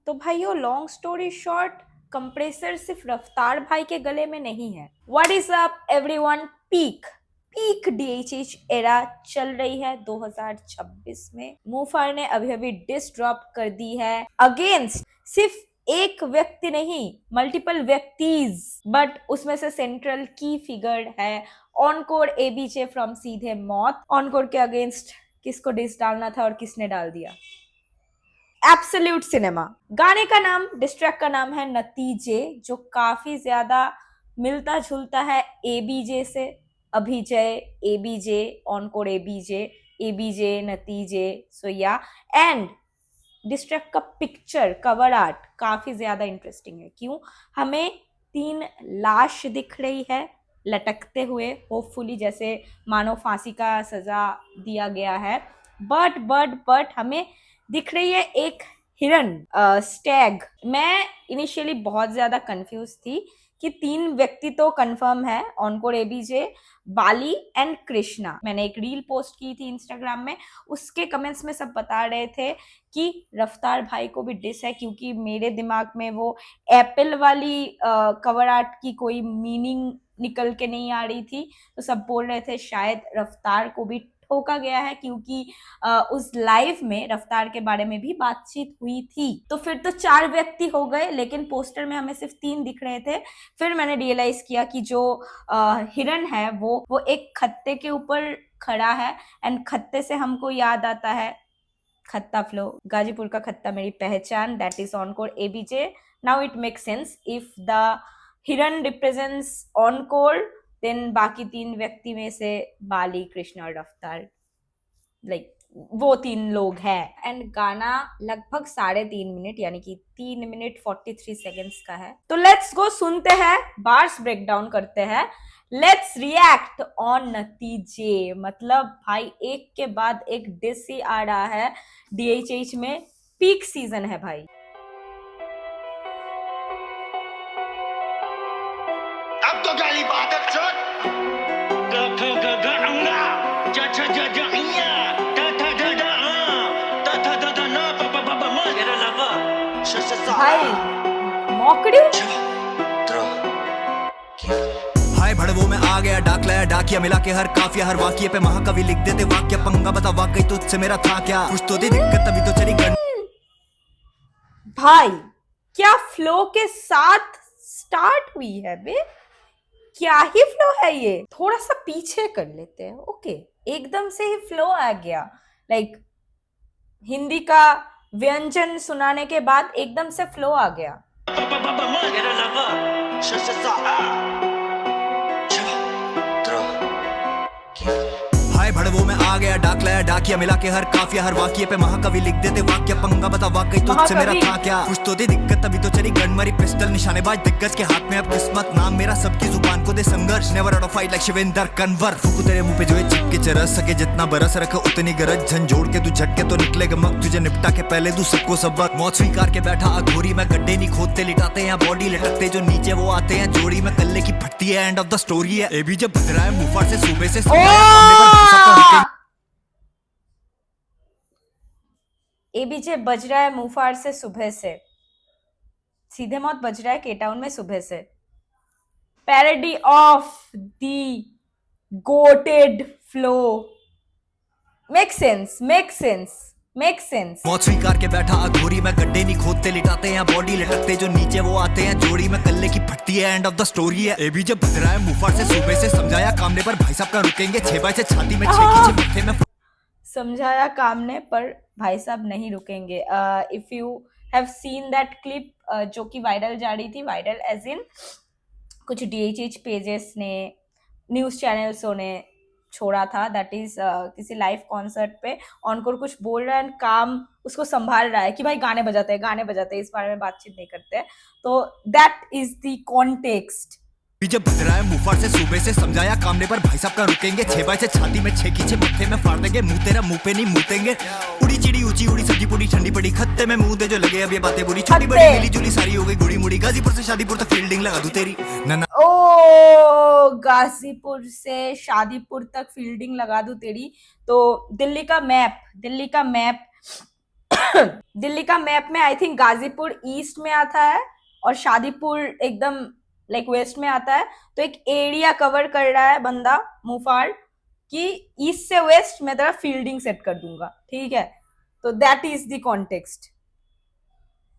तो भाइयों, long story short, compressor सिर्फ रफ्तार भाई के गले में नहीं है। What is up everyone? Peak DHH era चल रही है 2026 में। मूफार ने अभी अभी डिस ड्रॉप कर दी है अगेंस्ट सिर्फ एक व्यक्ति नहीं, मल्टीपल व्यक्तिज, बट उसमें से सेंट्रल की फिगर है ऑनकोर एबीजे फ्रॉम सीधे मौत। ऑनकोर के अगेंस्ट किसको डिस डालना था और किसने डाल दिया? Absolute cinema. गाने का नाम, डिस ट्रैक का नाम है नतीजे, जो काफी ज्यादा मिलता जुलता है एबीजे से। Abhijay ABJ, encore ABJ, ABJ नतीजे, सो या। एंड डिस ट्रैक का पिक्चर, कवर आर्ट काफी ज्यादा इंटरेस्टिंग है। क्यों? हमें 3 लाश दिख रही है लटकते हुए, होपफुली जैसे मानो फांसी का सजा दिया गया है। बट हमें दिख रही है एक हिरन, स्टैग। मैं इनिशियली बहुत ज्यादा कंफ्यूज थी कि 3 व्यक्ति तो कंफर्म है, encore ABJ, Bali and Krishna. मैंने एक रील पोस्ट की थी इंस्टाग्राम में, उसके कमेंट्स में सब बता रहे थे कि रफ्तार भाई को भी डिस है, क्योंकि मेरे दिमाग में वो एप्पल वाली कवर आर्ट की कोई मीनिंग निकल के नहीं आ रही थी। तो सब बोल रहे थे शायद रफ्तार को भी ठोका गया है, क्योंकि उस लाइव में रफ्तार के बारे में भी बातचीत हुई थी। तो फिर तो 4 व्यक्ति हो गए, लेकिन पोस्टर में हमें सिर्फ 3 दिख रहे थे। फिर मैंने रियलाइज किया कि जो हिरन है वो एक खत्ते के ऊपर खड़ा है, एंड खत्ते से हमको याद आता है खत्ता फ्लो। गाजीपुर का खत्ता मेरी पहचान, that is encore ABJ. Now it make sense, if the हिरन रिप्रेजेंट्स ऑनकोर, देन बाकी 3 व्यक्ति में से बाली, कृष्ण और रफ्तार, लाइक वो 3 लोग हैं। एंड गाना लगभग 3.5 मिनट यानी कि 3 मिनट 43 सेकेंड्स का है। तो लेट्स गो, सुनते हैं, बार्स ब्रेक डाउन करते हैं, लेट्स रिएक्ट ऑन नतीजे। मतलब भाई एक के बाद एक डिस ही आ रहा है डीएचएच में। पीक सीजन है भाई। अब तो गाली बात है सर। भाई मौकड़ी हाय भड़वों में आ गया, डाक लाया डाकिया, मिला के हर काफिया हर वाक्य पे महाकवि लिख देते वाक्य। पंगा बता वाकई तुझसे मेरा था क्या, कुछ तो दी दिक्कत तभी तो चली गन। भाई क्या फ्लो के साथ स्टार्ट हुई है बे, क्या ही फ्लो है ये। थोड़ा सा पीछे कर लेते हैं, ओके। एकदम से ही फ्लो आ गया, लाइक हिंदी का व्यंजन सुनाने के बाद एकदम से फ्लो आ गया। हाय भड़वों में आ गया, डाक लाया डाकिया, मिला के हर काफिया हर वाक्य पे महाकवि लिख देते वाक्य। पंगा बता वाकई तुझसे मेरा था क्या, कुछ तो दी दिक्कत तभी तो चली गन मारी पिस्टल। निशानेबाज दिग्गज के हाथ में अब किस्मत, नाम मेरा सबकी जुबान को दे संघर्ष। Never out of fight like Shivendra Kanwar. फूकू तेरे मुंह पे जो है चिपके चरस सके, जितना बरस रखा उतनी गरज। झंझोड़ के तू झटके तो निकलेगा मग, तुझे निपटा के पहले तू सबको सबक। मौत स्वीकार के बैठा अघोरी में, गड्ढे नहीं खोदते लिटाते हैं बॉडी लटकते जो नीचे वो आते हैं जोड़ी में। कल्ले की फटती है, एंड ऑफ द स्टोरी है। एबी जब बज रहा है मुफार से सूबे से एबीजे बज रहा है मुफार से सुबह से, सीधे मौत बज रहा है केटाउन में सुबह से। Parody of the GOATed flow. Make sense, make sense, make sense. मौत स्वीकार के बैठा अघोरी में, गड्ढे नहीं खोदते लिटाते हैं बॉडी लटकते जो नीचे वो आते हैं जोड़ी में। कल्ले की फटती है, एंड ऑफ द स्टोरी है। एबी जब बज रहा है मुफार से सुबह से, समझाया कामने पर भाई साहब का रुकेंगे 6 बार से छाती में 6 की मत्थे में। समझाया कामने पर भाई साहब नहीं रुकेंगे। If you have seen that clip जो कि वायरल जा रही थी, वायरल एज इन कुछ डीएचएच पेजेस ने, न्यूज चैनल्सों ने छोड़ा था। दैट इज किसी लाइव कॉन्सर्ट पे ऑनकोर कुछ बोल रहा है एंड काम उसको संभाल रहा है कि भाई गाने बजाते हैं, गाने बजाते हैं, इस बारे में बातचीत नहीं करते। तो दैट इज द कॉन्टेक्स्ट। जब बज रहा है मुफार से सुबह से, समझाया कामने पर भाई साहब का रुकेंगे 6 बार से छाती में 6 की मत्थे में फाड़ देंगे। मुंह तेरा मुंह पे नहीं मुतेंगे। उड़ी चिड़ी ऊंची उड़ी सब्जी पूरी ठंडी पड़ी खत्ते में मुंह दे जो लगे अब ये बातें बुरी। छोटी बड़ी मिली जुली सारी हो गई गुड़ी मुड़ी। गाजीपुर से शादीपुर तक फील्डिंग लगा दूं तेरी ना। ओ गाजीपुर से शादीपुर तक फील्डिंग लगा दूं तेरी। तो दिल्ली का मैप दिल्ली का मैप में आई थिंक गाजीपुर ईस्ट में आता है और शादीपुर एकदम लाइक वेस्ट में आता है। तो एक एरिया कवर कर रहा है बंदा मुफाड़ कि ईस्ट से वेस्ट मैं तेरा फील्डिंग सेट कर दूंगा, ठीक है। तो दैट इज द कॉन्टेक्स्ट।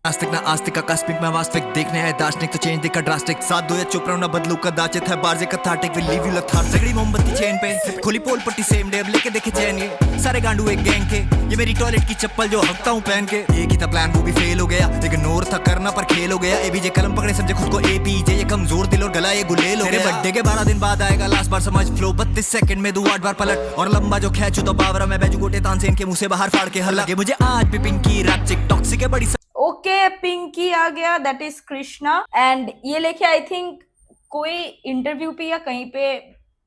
आस्तिक ना आस्तिक आकस्मिक मैं वास्तविक देखने है दार्शनिक तो चेंज देखा ड्रास्टिक साथ दो या चुप रहो ना बदलू कदाचित है बार्जे कथाटिक विल लीव यू लथार्जिक सगड़ी मोमबत्ती चेन पे खोली पोल पट्टी सेम डे अब लेके देखे चैन ये सारे गांडू एक गैंग के ये मेरी टॉयलेट की चप्पल जो हकता हूँ पहन के एक ही था प्लान वो भी फेल हो गया इग्नोर था करना पर खेल हो गया एबीजे कलम पकड़े समझे खुद को एपीजे ये कमजोर दिल और गला ये गुलेल हो गया बर्थडे के 12 दिन बाद आएगा लास्ट बार समझ फ्लो 32 सेकंड में 8 बार पलट और लंबा जो खैचू तो बावरा मैं बैजू गोटे तानसेन के मुंह से बाहर फाड़ के हल्ला मुझे आज भी पिंकी रैप्चिक टॉक्सिक है बड़ी ओके पिंकी आ गया, दैट इज कृष्णा। एंड ये लेके आई थिंक कोई इंटरव्यू पे या कहीं पे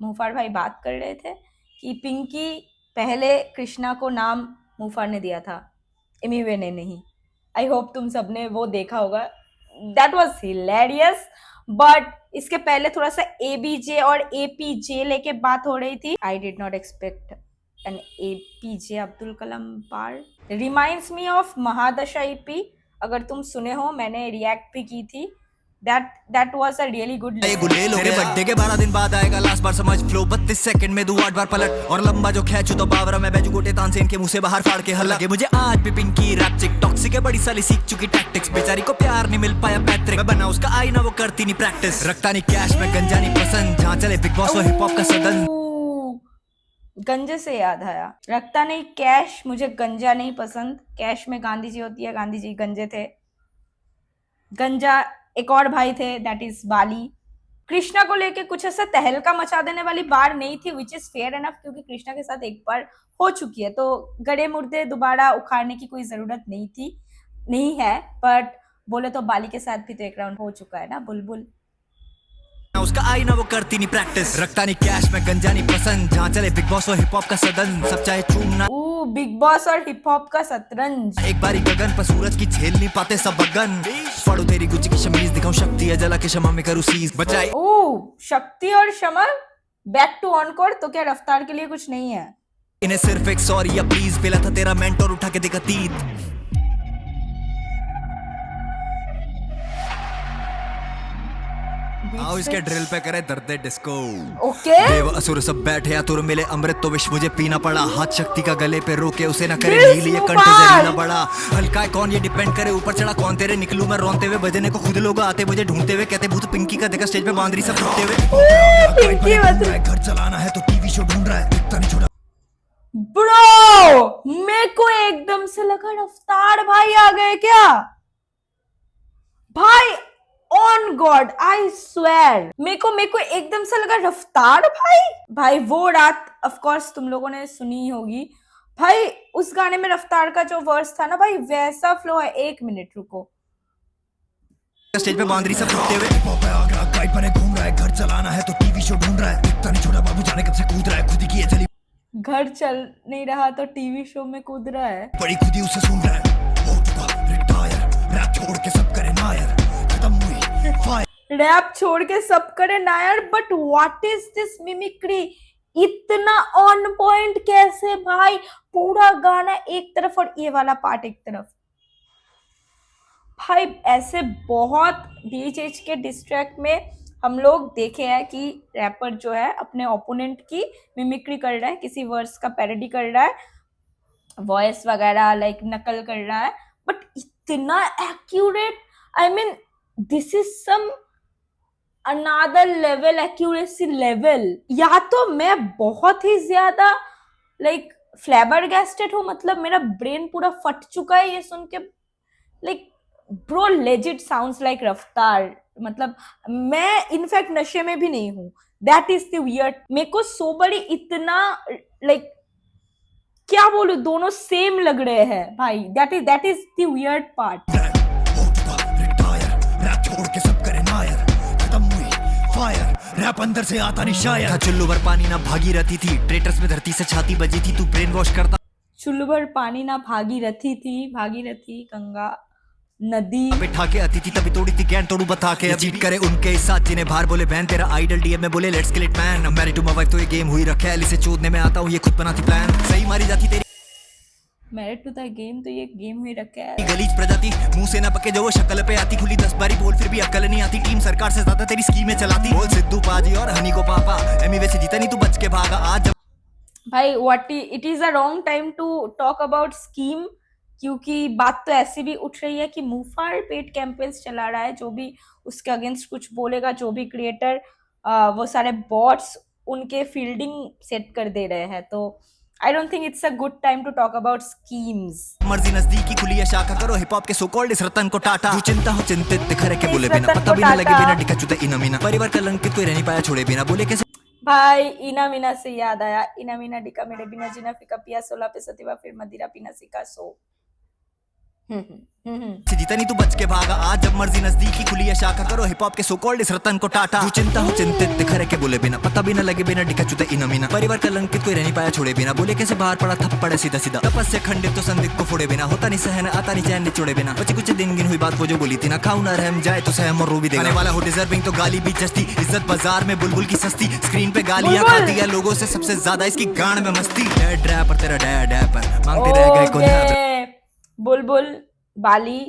मुफाड़ भाई बात कर रहे थे कि पिंकी पहले कृष्णा को नाम मुफाड़ ने दिया था, एमिवे ने नहीं। आई होप तुम सबने वो देखा होगा, दैट वाज हिलेरियस। बट इसके पहले थोड़ा सा एबीजे और एपीजे लेके बात हो रही थी। I did not expect an APJ Abdul Kalam part. Reminds me of Mahadasha EP, अगर तुम सुने हो मैंने रिएक्ट भी की थी। that was a really good गुलेल हो गया बर्थडे के 12 दिन बाद आएगा लास्ट बार समझ फ्लो 32 सेकंड में 8 बार पलट और लंबा जो खैचू तो बावरा मैं बैजू गोटे तानसेन के मुंह से बाहर फाड़ के हल्ला मुझे आज भी पिंकी रैप्चिक टॉक्सिक है बड़ी साली सीख चुकी टैक्टिक्स बेचारी को प्यार नहीं मिल पाया पैट्रिक मैं बना उसका आईना वो करती नहीं प्रैक्टिस रखता नहीं कैश में गंजा नहीं पसंद जहाँ चले बिग बॉस और हिप हॉप का सदन। गंजे से याद आया, रखता नहीं कैश, मुझे गंजा नहीं पसंद। कैश में गांधी जी होती है, गांधी जी गंजे थे। गंजा एक और भाई थे, दैट इज बाली। कृष्णा को लेके कुछ ऐसा तहलका मचा देने वाली बार नहीं थी, विच इज फेयर एनफ, क्योंकि कृष्णा के साथ एक बार हो चुकी है तो गड़े मुर्दे दोबारा उखाड़ने की कोई जरूरत नहीं है। बट बोले तो बाली के साथ भी तो एक राउंड हो चुका है ना, बुलबुल। उसका आईना वो करती नहीं प्रैक्टिस रखता नहीं कैश में गंजा नहीं पसंद जहाँ चले बिग बॉस और हिप हॉप का सदन सब चाहे चूमना बिग बॉस और हिप हॉप का शतरंज। एक बारी गगन पर सूरज की झेल नहीं पाते सब बगन फाड़ो तेरी गुच्ची की शमीज दिखाऊं शक्ति है जला के क्षमा में करूं सीज बचाए शक्ति और क्षमा बैक टू ऑनकोर। तो क्या रफ्तार के लिए कुछ नहीं है? इन्हें सिर्फ एक सॉरी या प्लीज मिला था तेरा मेंटोर उठा के देखा तीत आओ इसके ड्रिल पे करे दर्दे डिस्को। ओके देव असुर सब बैठे आतुर मिले अमृत तो विष मुझे पीना पड़ा हाथ शक्ति का गले पे रोके उसे ना करे नील ये कंठ जहरीला बड़ा हल्का है कौन ये डिपेंड करे ऊपर चढ़ा कौन तेरे निकलूं मैं रोते हुए बजने को खुद लोग आते मुझे ढूंढते हुए कहते भूत पिंकी का देखा स्टेज पे बांदरी सब टूटते हुए घर चलाना है तो टीवी शो ढूंढ रहा है इतना नहीं छोड़ा ब्रो। मेरे को एकदम से लगा रफ्तार भाई आ गए क्या भाई, ऑन गॉड आई स्वेयर मेरे को एकदम से लगा रफ्तार भाई। वो रात ऑफ कोर्स तुम लोगों ने सुनी ही होगी भाई, उस गाने में रफ्तार का जो वर्स था ना भाई वैसा फ्लो है। 1 मिनट रुको। स्टेज पे बांदरी सब टूटते हुए आगरा गाइड बने घूम रहा है घर चलाना है तो टीवी शो ढूंढ रहा है इतना नहीं छोड़ा बाबू जाने कब से कूद रहा है खुद की चली घर चल नहीं रहा तो टीवी शो में कूद रहा है बड़ी खुदी उसे सुन रहा है हो चुका रिटायर रैप छोड़ के सब करे नायर खत्म हुई रैप छोड़ के सब करे Nair. But what is this mimicry, इतना ऑन पॉइंट कैसे भाई? पूरा गाना एक तरफ और ये वाला पार्ट एक तरफ भाई। ऐसे बहुत डीएचएच के डिस्ट्रैक्ट में हम लोग देखे हैं कि रैपर जो है अपने ओपोनेंट की मिमिक्री कर रहा है, किसी वर्स का पैरोडी कर रहा है, वॉइस वगैरह लाइक नकल कर रहा है। बट इतना accurate, I mean this is some another level, accuracy level. या तो मैं बहुत ही ज्यादा लाइक फ्लैबरगैस्टेड हूँ, मतलब मेरा ब्रेन पूरा फट चुका है ये सुन के। Like bro legit sounds like रफ्तार, मतलब मैं इनफैक्ट नशे में भी नहीं हूँ। That is the weird. मेरे को सोबरी इतना लाइक क्या बोलूं, दोनों सेम लग रहे हैं भाई। That is the weird part. छोड़ के सब करे नायर खत्म हुई फायर रैप अंदर से आता नहीं शायर था चुल्लू भर पानी ना भागीरथी थी ट्रेटर्स में धरती से छाती बजी थी तू ब्रेन वॉश करता चुल्लू भर पानी ना भागीरथी थी, भागीरथी गंगा नदी बैठा के आती थी तभी तोड़ी थी गैन तोड़ू बता के चीट करे उनके साथ जिन्हें बाहर बोले बहन तेरा आइडल डीएम में बोले let's kill it man married to my wife तो ये गेम हुई रखे इसे चोदने में आता हूँ ये खुद बनाती प्लान सही मारी जाती तेरी मैरिड टू द गेम तो ये गेम ही रखा है। गलीज प्रजाति मुंह से ना पके जो वो शक्ल पे आती, खुली 10 बारी बोल फिर भी अकल नहीं आती, टीम सरकार से ज्यादा तेरी स्कीमें चलाती, बोल सिद्धू पाजी और हनी को पापा, एमी वैसे जीता नहीं तू बच के भागा आज जब भाई it is a wrong time to talk about scheme, क्योंकि बात तो ऐसी भी उठ रही है कि मुफार पेड कैंपेन्स चला रहा है, जो भी उसके अगेंस्ट कुछ बोलेगा, जो भी क्रिएटर, वो सारे बॉट्स उनके फील्डिंग सेट कर दे रहे हैं। तो I don't think it's a good time to talk about schemes. मर्जी नजदीकी खुली है शाखा, करो हिप हॉप के सो कॉल्ड इस रतन को टाटा, तू चिंता हो चिंतित दिखरे के बोले बिना, पता भी ना लगे बिना डिका चुता इना मीना, परिवार कलंकित कोई रह नहीं पाया छोड़े बिना, बोले कैसे भाई इना मीना से याद आया, इना मीना डिका मेरे बिना जीना फीका पिया, 16 पे सतीवा फिर मदिरा पीना सीखा सो। जीता नहीं तू बच के भागा आज जब मर्जी नजदीकी खुली है शाखा, करो हिप हॉप के सो कॉल्ड इस रतन को टाटा, तू चिंता हो चिंतित दिखरे के बोले बिना, पता भी ना लगे बिना डिका चुता इना मीना, परिवार कलंकित कोई रह नहीं पाया छोड़े बिना, बोले कैसे बाहर पड़ा थप्पड़ सीधा सीधा, तपस से खंडित तो संदिग्ध को फोड़े बिना, होता नहीं सहन आता नहीं चैन निचोड़े बिना, बचे कुछ दिन गिन हुई बात वो जो बोली थी ना, खाऊ ना रहम जाए तो सहम और रो भी देने वाला हो डिजर्विंग तो गाली भी जस्ती, इज्जत बाजार में बुलबुल की सस्ती, स्क्रीन पे गालियां खाती है लोगों से सबसे ज्यादा इसकी गांड में मस्ती, डैड रैपर तेरा डैड रैपर मांगते रह गए को बुलबुल बाली,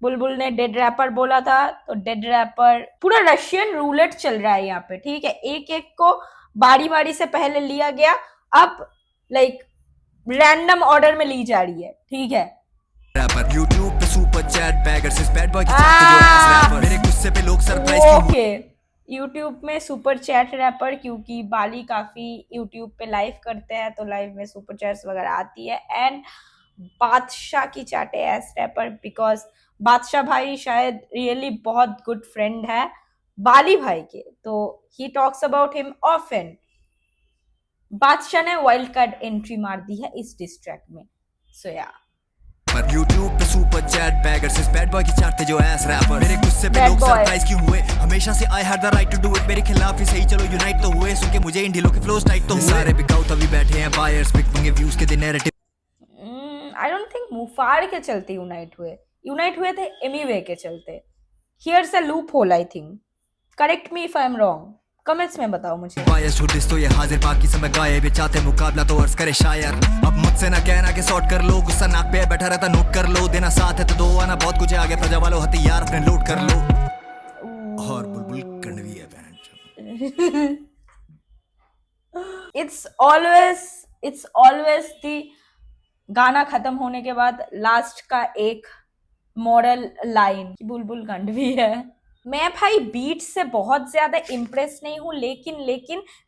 बुलबुल ने डेड रैपर बोला था, तो डेड रैपर पूरा रशियन रूलेट चल रहा है यहाँ पे, ठीक है। एक एक को बारी बारी से पहले लिया गया, अब लाइक रैंडम ऑर्डर में ली जा रही है, ठीक है। रैपर YouTube पे सुपर चैट बैगर्स इस बैड बॉय की चाहते जो है रैपर, मेरे गुस्से पे लोग सरप्राइज क्यों ओके, यूट्यूब में सुपर चैट रैपर, क्योंकि बाली काफी यूट्यूब पे लाइव करते हैं, तो लाइव में सुपर चैट्स वगैरह आती है। एंड बादशाह की चाटे एस रैपर, बिकॉज बादशाह भाई शायद रियली बहुत गुड फ्रेंड है बाली भाई के, तो he talks about him often. बादशाह ने वाइल्ड कार्ड एंट्री मार दी है इस डिस्ट्रैक में, सो या पर YouTube पे सुपर चैट बैगर्स इस बैड बॉय की चाटते जो एस रैपर, मेरे गुस्से पे लोग सरप्राइज क्यों हुए, हमेशा से I had the right to do it, मेरे खिलाफ ही सही चलो यूनाइट तो हुए, सुन के मुझे इन ढीलों के फ्लोस टाइट तो हुए, सारे बिकाऊ तभी बैठे हैं बायर्स पिक मंगे व्यूज के दिन नैरेटिव। आई डोंट थिंक मुफार के चलते यूनाइट हुए थे एमीवे के चलते। Here's a loophole, I think, correct me if I am wrong, comments में बताओ मुझे। बायस छुटिस तो ये हाजिर बाकी समय गायब, चाहते मुकाबला तो अर्ज करे शायर, अब मुझसे ना कहना कि सॉर्ट कर लो, गुस्सा नाक पे बैठा रहता नोट कर लो, देना साथ है तो दो, आना बहुत कुछ है आगे, प्रजा वालों हथियार अपने लोड कर लो, और बुलबुल कड़वी है बहन। इट्स ऑलवेज दी गाना खत्म होने के बाद लास्ट का एक मॉरल लाइन, बुलबुल गंडवी है। मैं भाई बीट से बहुत ज्यादा इम्प्रेस नहीं हूं, लेकिन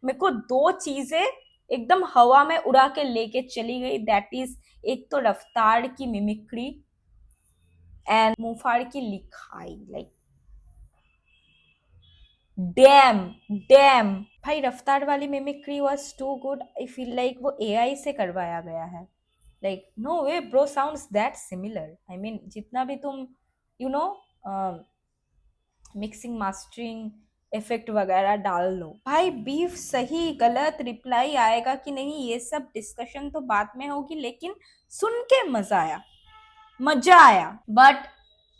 मेरे को दो चीजें एकदम हवा में उड़ा के लेके चली गई, दैट इज एक तो रफ्तार की मिमिक्री एंड मुफार की लिखाई, लाइक डैम भाई, रफ्तार वाली mimicry was too good, I feel like वो एआई से करवाया गया है, like no way bro sounds that similar, I mean जितना भी तुम you know mixing mastering effect वगैरह डाल लो, भाई बीफ सही गलत रिप्लाई आएगा कि नहीं ये सब डिस्कशन तो बाद में होगी, लेकिन सुन के मजा आया। But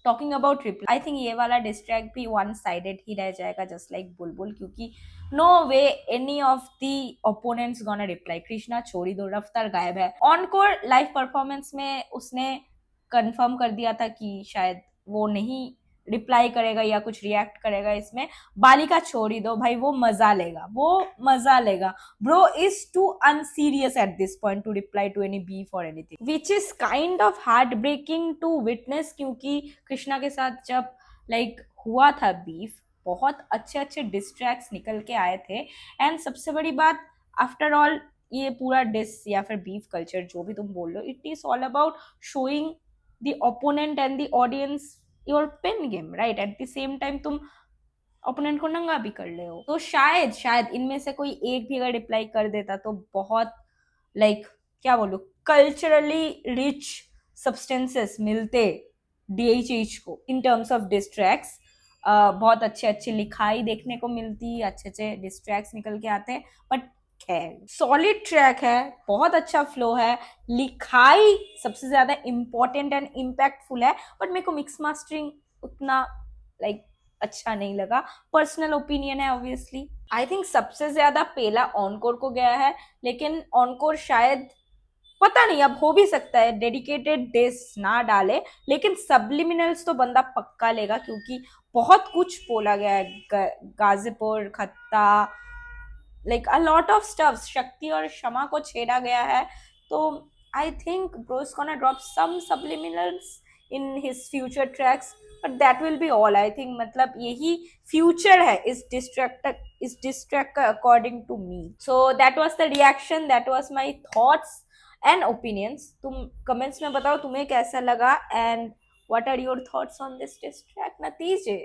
talking about reply, I think ये वाला डिस्ट्रैक्ट भी वन साइडेड ही रह जाएगा, जस्ट लाइक बुलबुल, क्योंकि no way any of the opponents gonna reply. Krishna छोड़ी दो, रफ्तार गायब है। ऑनकोर लाइव परफॉर्मेंस में उसने कंफर्म कर दिया था कि शायद वो नहीं रिप्लाई करेगा या कुछ रिएक्ट करेगा इसमें। बालिका छोड़ी दो भाई, वो मजा लेगा। Bro is too unserious at this point to reply to any beef और anything, which is kind of heart breaking to witness, क्योंकि कृष्णा के साथ जब लाइक हुआ था बीफ, बहुत अच्छे डिस्ट्रैक्ट्स निकल के आए थे। एंड सबसे बड़ी बात, आफ्टर ऑल ये पूरा डिस या फिर बीफ कल्चर जो भी तुम बोल लो, it is all about showing the opponent and the audience your pen game, right? At the same time तुम ओपोनेंट को नंगा भी कर ले हो। तो शायद इनमें से कोई एक भी अगर रिप्लाई कर देता तो बहुत लाइक क्या बोलूं, कल्चरली रिच सब्सटेंसेस मिलते DHH को इन टर्म्स ऑफ डिस्ट्रैक्ट्स। बहुत अच्छे लिखाई देखने को मिलती, अच्छे डिस्ट्रैक्ट्स निकल के आते हैं। बट खैर सॉलिड ट्रैक है, बहुत अच्छा फ्लो है, लिखाई सबसे ज्यादा इम्पोर्टेंट एंड इम्पैक्टफुल है। बट मेरे को मिक्स मास्टरिंग उतना लाइक अच्छा नहीं लगा, पर्सनल ओपिनियन है ऑब्वियसली। आई थिंक सबसे ज्यादा पेला ऑनकोर को गया है, लेकिन ऑनकोर शायद पता नहीं, अब हो भी सकता है डेडिकेटेड डिस ना डाले, लेकिन सब्लिमिनल्स तो बंदा पक्का लेगा क्योंकि बहुत कुछ बोला गया है। Ghazipur Khatta, like a lot of stuff, शक्ति और क्षमा को छेड़ा गया है। तो I think bro is gonna drop some subliminals in his future tracks, but that will be all I think. मतलब यही फ्यूचर है इस डिस्ट्रैक्ट का according to me. So that was the reaction, that was my thoughts and opinions. तुम comments में बताओ तुम्हें कैसा लगा, and what are your thoughts on this distract नतीजे।